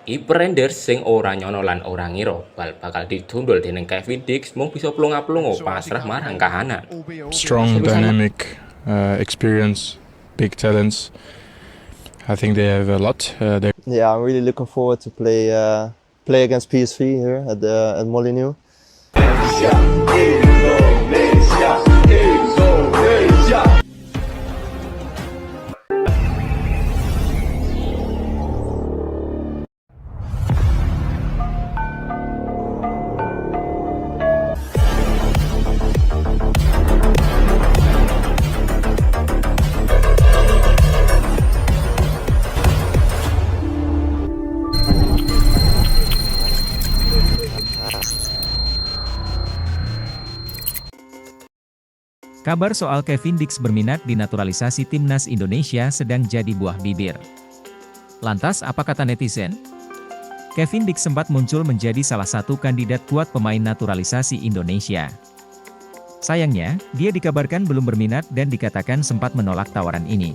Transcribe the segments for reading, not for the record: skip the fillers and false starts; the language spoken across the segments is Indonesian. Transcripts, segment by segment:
Kiper Rangers sing ora nyono lan ora ngira bal bakal ditundul dening Kevin Dix mung bisa plunga-plunga pasrah marang kahanan. Strong, dynamic, experience, big talents. I think they have a lot. Yeah, I'm really looking forward to play against PSV here at Molineux. Kabar soal Kevin Dix berminat di naturalisasi timnas Indonesia sedang jadi buah bibir. Lantas apa kata netizen? Kevin Dix sempat muncul menjadi salah satu kandidat kuat pemain naturalisasi Indonesia. Sayangnya, dia dikabarkan belum berminat dan dikatakan sempat menolak tawaran ini.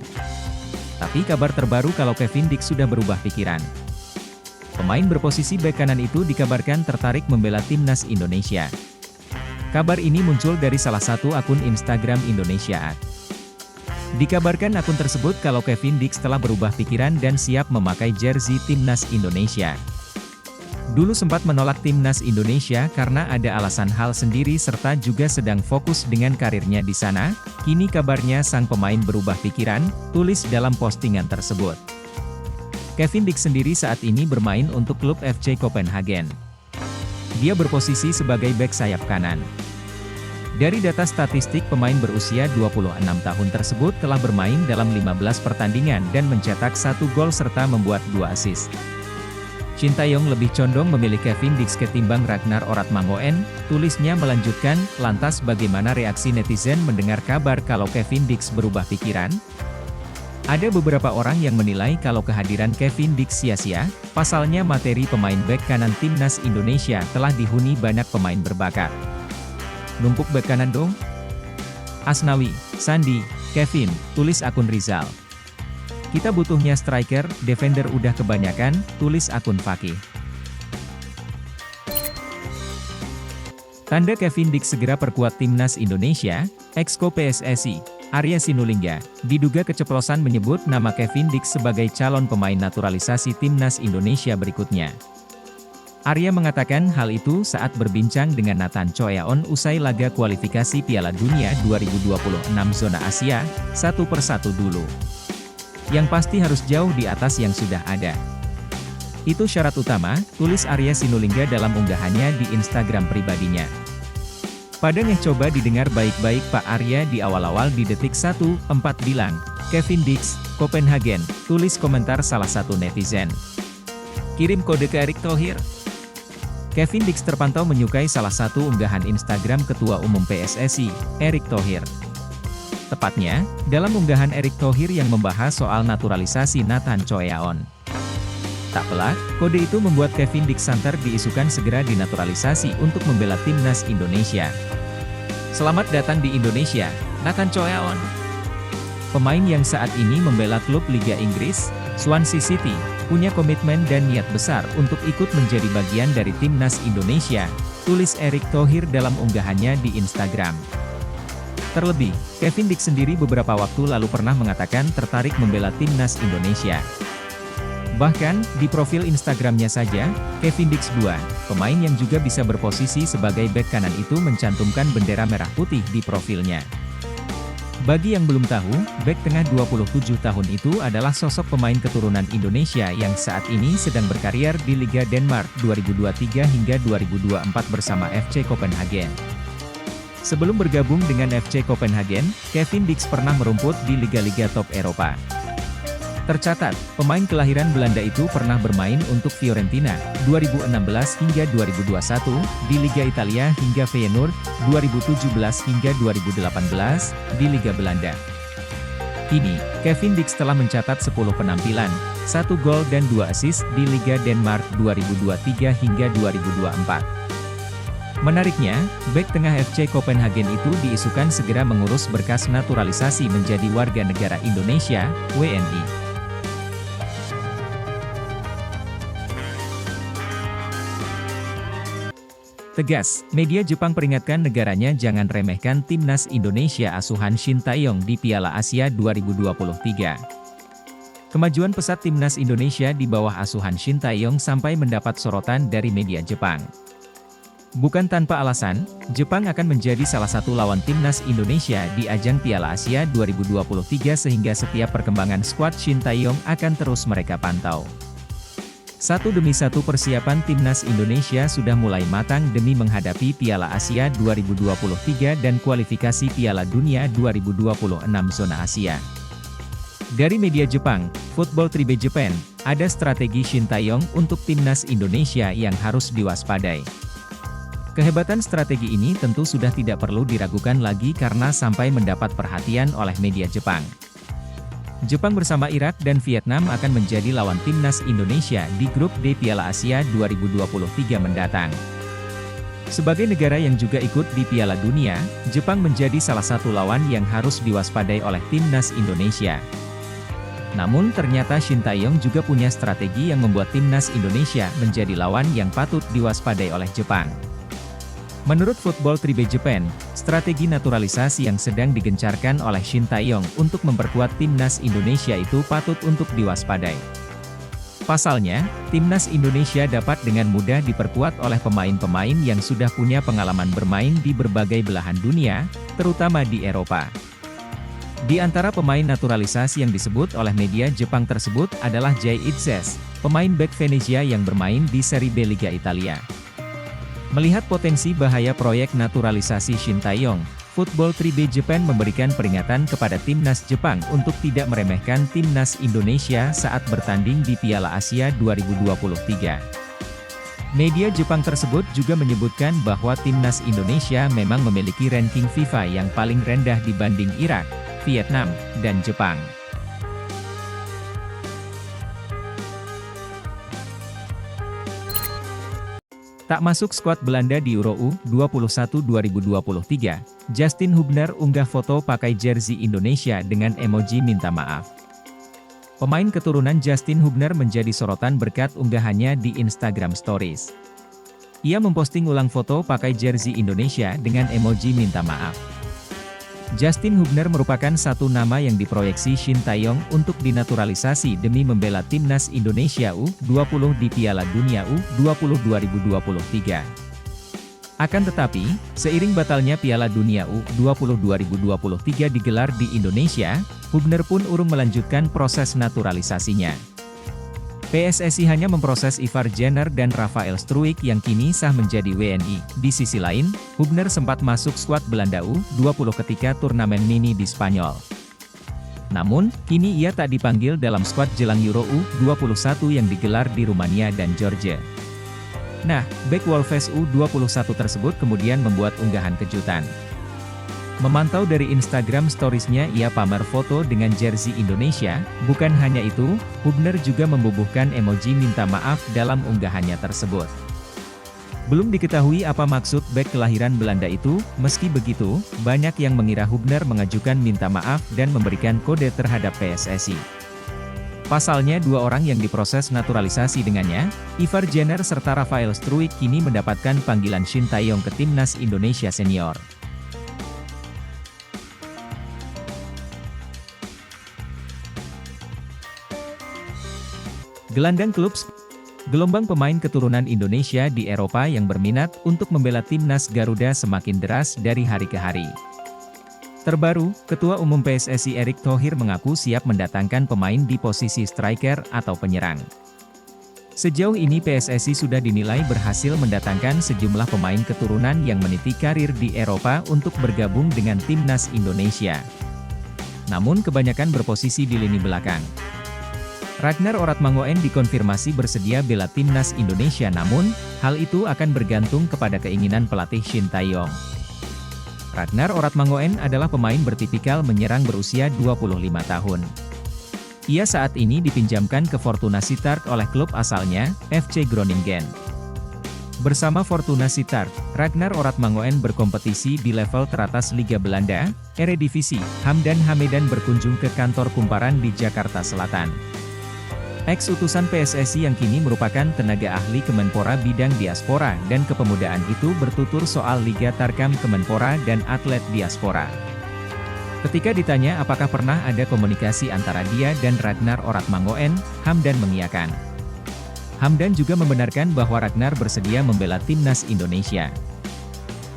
Tapi kabar terbaru kalau Kevin Dix sudah berubah pikiran. Pemain berposisi bek kanan itu dikabarkan tertarik membela timnas Indonesia. Kabar ini muncul dari salah satu akun Instagram Indonesia. Dikabarkan akun tersebut kalau Kevin Dix telah berubah pikiran dan siap memakai jersey timnas Indonesia. Dulu sempat menolak timnas Indonesia karena ada alasan hal sendiri serta juga sedang fokus dengan karirnya di sana. Kini kabarnya sang pemain berubah pikiran, tulis dalam postingan tersebut. Kevin Dix sendiri saat ini bermain untuk klub FC Copenhagen. Dia berposisi sebagai bek sayap kanan. Dari data statistik pemain berusia 26 tahun tersebut telah bermain dalam 15 pertandingan dan mencetak 1 gol serta membuat 2 assist. Sintayong lebih condong memilih Kevin Dix ketimbang Ragnar Oratmangoen, tulisnya melanjutkan, lantas bagaimana reaksi netizen mendengar kabar kalau Kevin Dix berubah pikiran? Ada beberapa orang yang menilai kalau kehadiran Kevin Dix sia-sia, pasalnya materi pemain bek kanan timnas Indonesia telah dihuni banyak pemain berbakat. Numpuk bek kanan dong? Asnawi, Sandi, Kevin, tulis akun Rizal. Kita butuhnya striker, defender udah kebanyakan, tulis akun Fakih. Tanda Kevin Dix segera perkuat timnas Indonesia, Exco PSSI, Arya Sinulinga, diduga keceplosan menyebut nama Kevin Dix sebagai calon pemain naturalisasi timnas Indonesia berikutnya. Arya mengatakan hal itu saat berbincang dengan Nathan Choeaon usai laga kualifikasi Piala Dunia 2026 zona Asia, 1-1 dulu. Yang pasti harus jauh di atas yang sudah ada. Itu syarat utama, tulis Arya Sinulinga dalam unggahannya di Instagram pribadinya. Pada coba didengar baik-baik Pak Arya di awal-awal di detik 1:4 bilang, Kevin Dix, Copenhagen, tulis komentar salah satu netizen. Kirim kode ke Erick Thohir. Kevin Dix terpantau menyukai salah satu unggahan Instagram Ketua Umum PSSI, Erick Thohir. Tepatnya, dalam unggahan Erick Thohir yang membahas soal naturalisasi Nathan Choeaon. Tak pelak, kode itu membuat Kevin Dix santer diisukan segera dinaturalisasi untuk membela timnas Indonesia. Selamat datang di Indonesia, Nathan Choeaon. Pemain yang saat ini membela klub Liga Inggris, Swansea City, punya komitmen dan niat besar untuk ikut menjadi bagian dari timnas Indonesia, tulis Erick Thohir dalam unggahannya di Instagram. Terlebih, Kevin Dix sendiri beberapa waktu lalu pernah mengatakan tertarik membela timnas Indonesia. Bahkan, di profil Instagramnya saja, Kevin Dix 2, pemain yang juga bisa berposisi sebagai bek kanan itu mencantumkan bendera merah putih di profilnya. Bagi yang belum tahu, bek tengah 27 tahun itu adalah sosok pemain keturunan Indonesia yang saat ini sedang berkarier di Liga Denmark 2023 hingga 2024 bersama FC Copenhagen. Sebelum bergabung dengan FC Copenhagen, Kevin Dix pernah merumput di liga-liga top Eropa. Tercatat, pemain kelahiran Belanda itu pernah bermain untuk Fiorentina 2016 hingga 2021, di Liga Italia hingga Feyenoord 2017 hingga 2018, di Liga Belanda. Kini, Kevin Dix telah mencatat 10 penampilan, 1 gol dan 2 assist di Liga Denmark 2023 hingga 2024. Menariknya, bek tengah FC Copenhagen itu diisukan segera mengurus berkas naturalisasi menjadi warga negara Indonesia, WNI. Tegas, media Jepang peringatkan negaranya jangan remehkan timnas Indonesia asuhan Shin Tae-yong di Piala Asia 2023. Kemajuan pesat timnas Indonesia di bawah asuhan Shin Tae-yong sampai mendapat sorotan dari media Jepang. Bukan tanpa alasan, Jepang akan menjadi salah satu lawan timnas Indonesia di ajang Piala Asia 2023 sehingga setiap perkembangan skuad Shin Tae-yong akan terus mereka pantau. Satu demi satu persiapan timnas Indonesia sudah mulai matang demi menghadapi Piala Asia 2023 dan kualifikasi Piala Dunia 2026 zona Asia. Dari media Jepang, Football Tribe Japan, ada strategi Shin Tae-yong untuk timnas Indonesia yang harus diwaspadai. Kehebatan strategi ini tentu sudah tidak perlu diragukan lagi karena sampai mendapat perhatian oleh media Jepang. Jepang bersama Irak dan Vietnam akan menjadi lawan timnas Indonesia di grup D Piala Asia 2023 mendatang. Sebagai negara yang juga ikut di Piala Dunia, Jepang menjadi salah satu lawan yang harus diwaspadai oleh timnas Indonesia. Namun ternyata Shin Tae-yong juga punya strategi yang membuat timnas Indonesia menjadi lawan yang patut diwaspadai oleh Jepang. Menurut Football Tribe Japan, strategi naturalisasi yang sedang digencarkan oleh Shin Tae-yong untuk memperkuat timnas Indonesia itu patut untuk diwaspadai. Pasalnya, timnas Indonesia dapat dengan mudah diperkuat oleh pemain-pemain yang sudah punya pengalaman bermain di berbagai belahan dunia, terutama di Eropa. Di antara pemain naturalisasi yang disebut oleh media Jepang tersebut adalah Jay Itzes, pemain bek Venezia yang bermain di Serie B Liga Italia. Melihat potensi bahaya proyek naturalisasi Shin Tae-yong, Football Tribe Japan memberikan peringatan kepada timnas Jepang untuk tidak meremehkan timnas Indonesia saat bertanding di Piala Asia 2023. Media Jepang tersebut juga menyebutkan bahwa timnas Indonesia memang memiliki ranking FIFA yang paling rendah dibanding Irak, Vietnam, dan Jepang. Tak masuk skuad Belanda di Euro U21 2023, Justin Hubner unggah foto pakai jersey Indonesia dengan emoji minta maaf. Pemain keturunan Justin Hubner menjadi sorotan berkat unggahannya di Instagram Stories. Ia memposting ulang foto pakai jersey Indonesia dengan emoji minta maaf. Justin Hubner merupakan satu nama yang diproyeksi Shin Tae-yong untuk dinaturalisasi demi membela timnas Indonesia U20 di Piala Dunia U20 2023. Akan tetapi, seiring batalnya Piala Dunia U20 2023 digelar di Indonesia, Hubner pun urung melanjutkan proses naturalisasinya. PSSI hanya memproses Ivar Jenner dan Rafael Struijk yang kini sah menjadi WNI. Di sisi lain, Hubner sempat masuk skuad Belanda U20 ketika turnamen mini di Spanyol. Namun, kini ia tak dipanggil dalam skuad jelang Euro U21 yang digelar di Rumania dan Georgia. Nah, bek Wolves U21 tersebut kemudian membuat unggahan kejutan. Memantau dari Instagram Stories-nya ia pamer foto dengan jersey Indonesia, bukan hanya itu, Hubner juga membubuhkan emoji minta maaf dalam unggahannya tersebut. Belum diketahui apa maksud bek kelahiran Belanda itu, meski begitu, banyak yang mengira Hubner mengajukan minta maaf dan memberikan kode terhadap PSSI. Pasalnya dua orang yang diproses naturalisasi dengannya, Ivar Jenner serta Rafael Struijk kini mendapatkan panggilan Shin Tae-yong ke timnas Indonesia senior. Gelandang klub gelombang pemain keturunan Indonesia di Eropa yang berminat untuk membela timnas Garuda semakin deras dari hari ke hari. Terbaru, Ketua Umum PSSI Erick Thohir mengaku siap mendatangkan pemain di posisi striker atau penyerang. Sejauh ini PSSI sudah dinilai berhasil mendatangkan sejumlah pemain keturunan yang meniti karir di Eropa untuk bergabung dengan timnas Indonesia. Namun kebanyakan berposisi di lini belakang. Ragnar Oratmangoen dikonfirmasi bersedia bela timnas Indonesia, namun, hal itu akan bergantung kepada keinginan pelatih Shin Tae-yong. Ragnar Oratmangoen adalah pemain bertipikal menyerang berusia 25 tahun. Ia saat ini dipinjamkan ke Fortuna Sittard oleh klub asalnya, FC Groningen. Bersama Fortuna Sittard, Ragnar Oratmangoen berkompetisi di level teratas Liga Belanda, Eredivisie. Hamdan Hamedan berkunjung ke kantor kumparan di Jakarta Selatan. Ex-utusan PSSI yang kini merupakan tenaga ahli Kemenpora bidang diaspora dan kepemudaan itu bertutur soal Liga Tarkam Kemenpora dan atlet diaspora. Ketika ditanya apakah pernah ada komunikasi antara dia dan Ragnar Oratmangoen, Hamdan mengiyakan. Hamdan juga membenarkan bahwa Ragnar bersedia membela timnas Indonesia.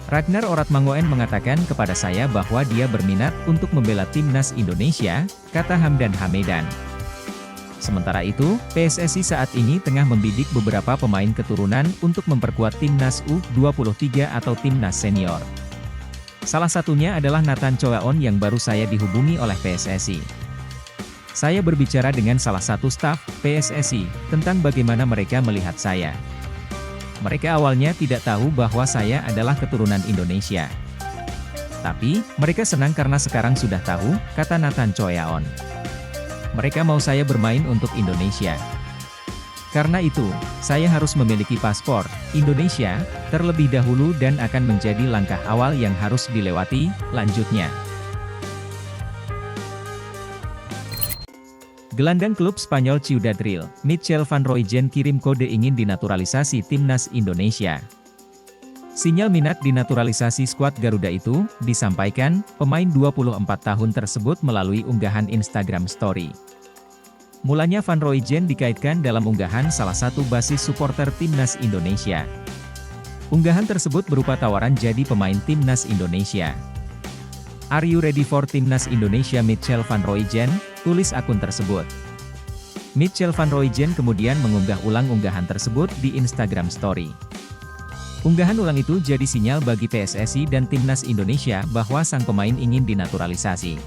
Ragnar Oratmangoen mengatakan kepada saya bahwa dia berminat untuk membela timnas Indonesia, kata Hamdan Hamedan. Sementara itu, PSSI saat ini tengah membidik beberapa pemain keturunan untuk memperkuat timnas U23 atau timnas senior. Salah satunya adalah Nathan Choaon yang baru saya dihubungi oleh PSSI. Saya berbicara dengan salah satu staf PSSI tentang bagaimana mereka melihat saya. Mereka awalnya tidak tahu bahwa saya adalah keturunan Indonesia. Tapi, mereka senang karena sekarang sudah tahu, kata Nathan Choaon. Mereka mau saya bermain untuk Indonesia. Karena itu, saya harus memiliki paspor Indonesia terlebih dahulu dan akan menjadi langkah awal yang harus dilewati, lanjutnya. Gelandang klub Spanyol Ciudad Real, Michel Van Rooijen kirim kode ingin dinaturalisasi timnas Indonesia. Sinyal minat dinaturalisasi skuad Garuda itu disampaikan pemain 24 tahun tersebut melalui unggahan Instagram Story. Mulanya Van Rooijen dikaitkan dalam unggahan salah satu basis supporter timnas Indonesia. Unggahan tersebut berupa tawaran jadi pemain timnas Indonesia. "Are you ready for timnas Indonesia Michel Van Rooijen?" tulis akun tersebut. Michel Van Rooijen kemudian mengunggah ulang unggahan tersebut di Instagram Story. Unggahan ulang itu jadi sinyal bagi PSSI dan timnas Indonesia bahwa sang pemain ingin dinaturalisasi.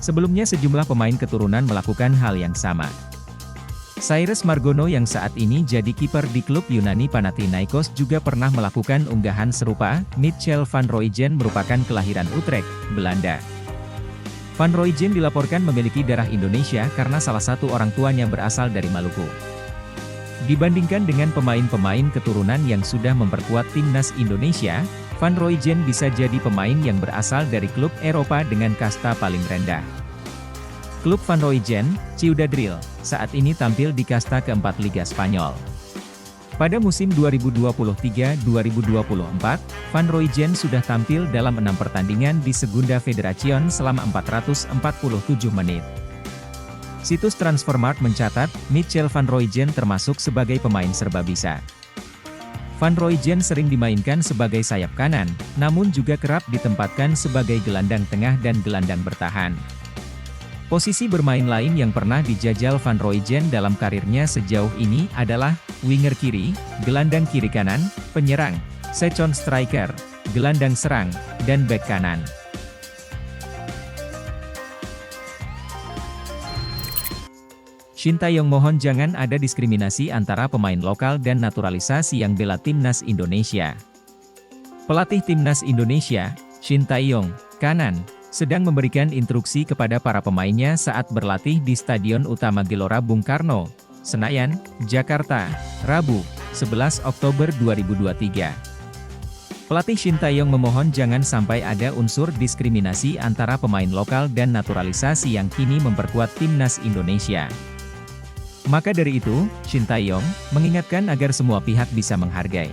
Sebelumnya sejumlah pemain keturunan melakukan hal yang sama. Cyrus Margono yang saat ini jadi kiper di klub Yunani Panathinaikos juga pernah melakukan unggahan serupa. Michel Van Rooijen merupakan kelahiran Utrecht, Belanda. Van Rooijen dilaporkan memiliki darah Indonesia karena salah satu orang tuanya berasal dari Maluku. Dibandingkan dengan pemain-pemain keturunan yang sudah memperkuat timnas Indonesia, Van Rooijen bisa jadi pemain yang berasal dari klub Eropa dengan kasta paling rendah. Klub Van Rooijen, Ciudad Real, saat ini tampil di kasta keempat Liga Spanyol. Pada musim 2023-2024, Van Rooijen sudah tampil dalam 6 pertandingan di Segunda Federación selama 447 menit. Situs Transfermarkt mencatat, Michel Van Rooijen termasuk sebagai pemain serba bisa. Van Rooijen sering dimainkan sebagai sayap kanan, namun juga kerap ditempatkan sebagai gelandang tengah dan gelandang bertahan. Posisi bermain lain yang pernah dijajal Van Rooijen dalam karirnya sejauh ini adalah winger kiri, gelandang kiri kanan, penyerang, second striker, gelandang serang, dan bek kanan. Shin Tae-yong mohon jangan ada diskriminasi antara pemain lokal dan naturalisasi yang bela timnas Indonesia. Pelatih timnas Indonesia, Shin Tae-yong, kanan, sedang memberikan instruksi kepada para pemainnya saat berlatih di Stadion Utama Gelora Bung Karno, Senayan, Jakarta, Rabu, 11 Oktober 2023. Pelatih Shin Tae-yong memohon jangan sampai ada unsur diskriminasi antara pemain lokal dan naturalisasi yang kini memperkuat timnas Indonesia. Maka dari itu, Shin Tae-yong mengingatkan agar semua pihak bisa menghargai.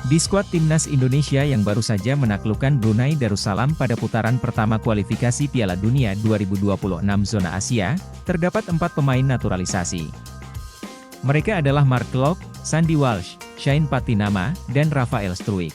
Di skuad timnas Indonesia yang baru saja menaklukkan Brunei Darussalam pada putaran pertama kualifikasi Piala Dunia 2026 zona Asia, terdapat 4 pemain naturalisasi. Mereka adalah Mark Klok, Sandy Walsh, Shane Patinama, dan Rafael Struijk.